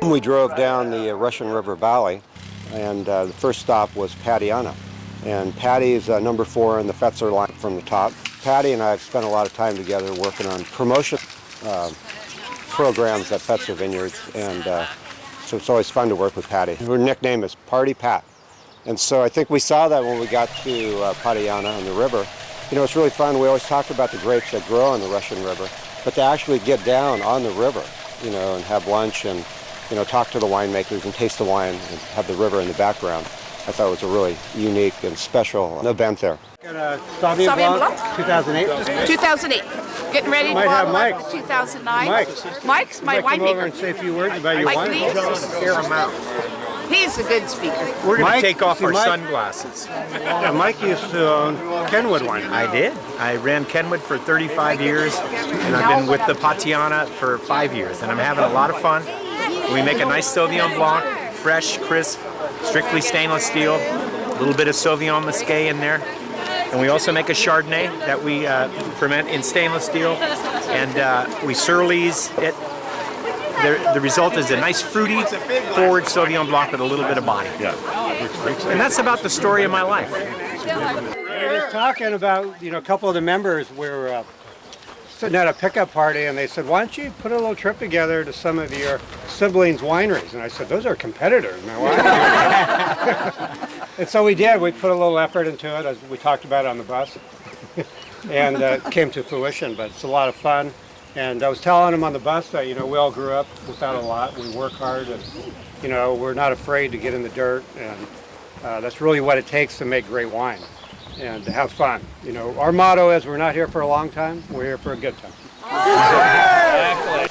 We drove down the Russian River Valley, and the first stop was Patiana. And Patty is number 4 in the Fetzer line from the top. Patty and I have spent a lot of time together working on promotion programs at Fetzer Vineyards, and so it's always fun to work with Patty. Her nickname is Party Pat. And so I think we saw that when we got to Patiana on the river. You know, it's really fun. We always talk about the grapes that grow on the Russian River, but to actually get down on the river, you know, and have lunch and, you know, talk to the winemakers and taste the wine and have the river in the background, I thought it was a really unique and special event there. Got a Sauvignon Blanc, 2008. 2008. Getting ready to Might have bottle Mike. up 2009. Mike. Mike's my Come over winemaker. and say a few words about your Mike, wine. please. Air them out. He's a good speaker. We're going Mike, to take off see, our Mike- sunglasses. Yeah, Mike used to own Kenwood Wine. I did. I ran Kenwood for 35 years, and I've been with the Patiana for 5 years, and I'm having a lot of fun. We make a nice Sauvignon Blanc, fresh, crisp, strictly stainless steel, a little bit of Sauvignon Muscat in there. And we also make a Chardonnay that we ferment in stainless steel, and we surlease it. The result is a nice fruity, forward Sauvignon Blanc with a little bit of body. Yeah. And that's about the story of my life. We were just talking about, you know, a couple of the members were sitting at a pickup party, and they said, why don't you put a little trip together to some of your siblings' wineries? And I said, those are competitors, man. Why? And so we did. We put a little effort into it, as we talked about on the bus, and it came to fruition, but it's a lot of fun. And I was telling them on the bus that, you know, we all grew up without a lot. We work hard, and, you know, we're not afraid to get in the dirt, and that's really what it takes to make great wine and to have fun. You know, our motto is we're not here for a long time, we're here for a good time. Exactly.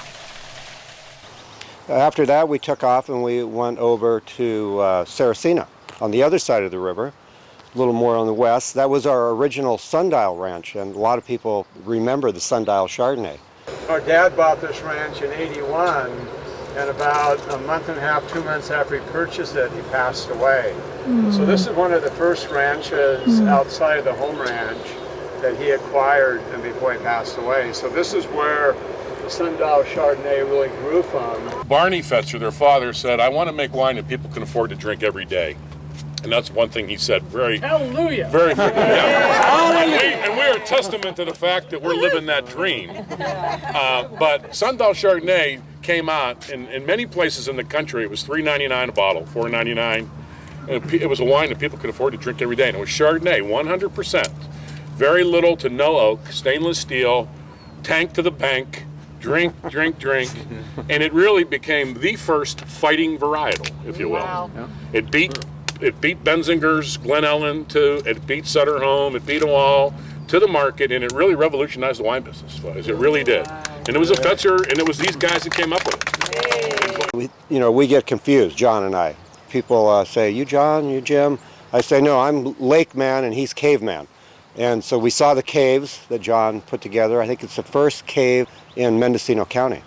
After that, we took off and we went over to Saracena on the other side of the river, a little more on the west. That was our original Sundial Ranch, and a lot of people remember the Sundial Chardonnay. Our dad bought this ranch in '81, and about a month and a half, 2 months after he purchased it, he passed away. So this is one of the first ranches outside of the home ranch that he acquired and before he passed away. So this is where the Sundial Chardonnay really grew from. Barney Fetzer, their father, said, I want to make wine that people can afford to drink every day. And that's one thing he said very, Hallelujah. very, yeah. And we're a testament to the fact that we're living that dream. But Sundial Chardonnay came out in many places in the country. It was $3.99 a bottle, $4.99. And it was a wine that people could afford to drink every day. And it was Chardonnay, 100%. Very little to no oak, stainless steel, tank to the bank, drink, drink, drink. And it really became the first fighting varietal, if you will. Wow. It beat Benzinger's, Glen Ellen, it beat Sutter Home, it beat them all to the market, and it really revolutionized the wine business. It really did. And it was a Fetzer, and it was these guys that came up with it. We get confused, John and I. People say, you John, you Jim. I say, no, I'm Lake Man and he's Caveman. And so we saw the caves that John put together. I think it's the first cave in Mendocino County.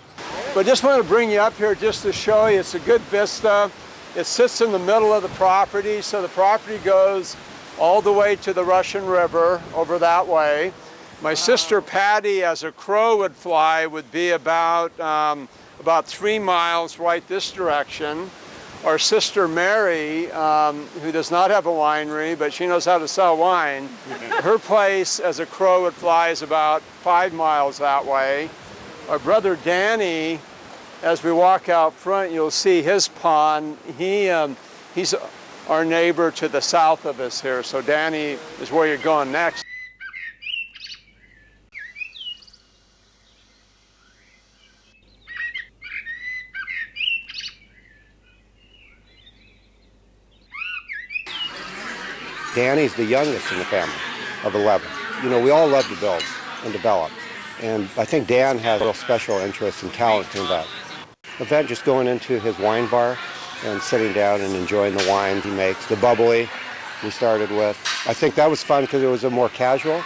But just want to bring you up here just to show you it's a good vista. It sits in the middle of the property, so the property goes all the way to the Russian River over that way. My sister Patty, as a crow would fly, would be about 3 miles right this direction. Our sister Mary, who does not have a winery, but she knows how to sell wine, her place as a crow would fly is about 5 miles that way. Our brother Danny, as we walk out front, you'll see his pond. He's our neighbor to the south of us here, so Danny is where you're going next. Danny's the youngest in the family of 11. You know, we all love to build and develop. And I think Dan has a real special interest and talent in that. Event just going into his wine bar and sitting down and enjoying the wine he makes, the bubbly we started with. I think that was fun because it was a more casual.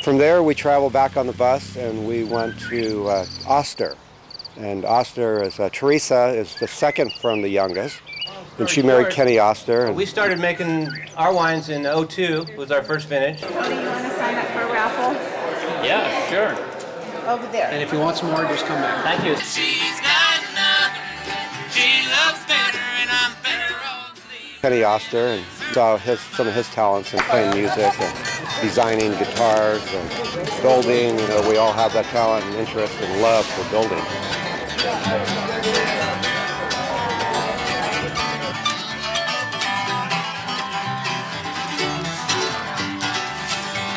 From there, we traveled back on the bus and we went to Oster. And Oster is, Teresa is the second from the youngest. And she married Kenny Oster. We started making our wines in '02, was our first vintage. Tony, you want to sign up for a raffle? Yeah, sure. over there. And if you want some more, just come back. Thank you. She's got nothing. She loves better, and I'm better on sleep. Kenny Oster, and saw some of his talents in playing music and designing guitars and building. You know, we all have that talent and interest and love for building.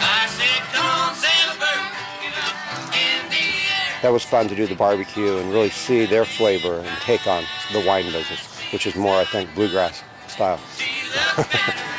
I said, come on, sail a bird, get up in the air. That was fun to do the barbecue and really see their flavor and take on the wine business, which is more, I think, bluegrass style. She loves better.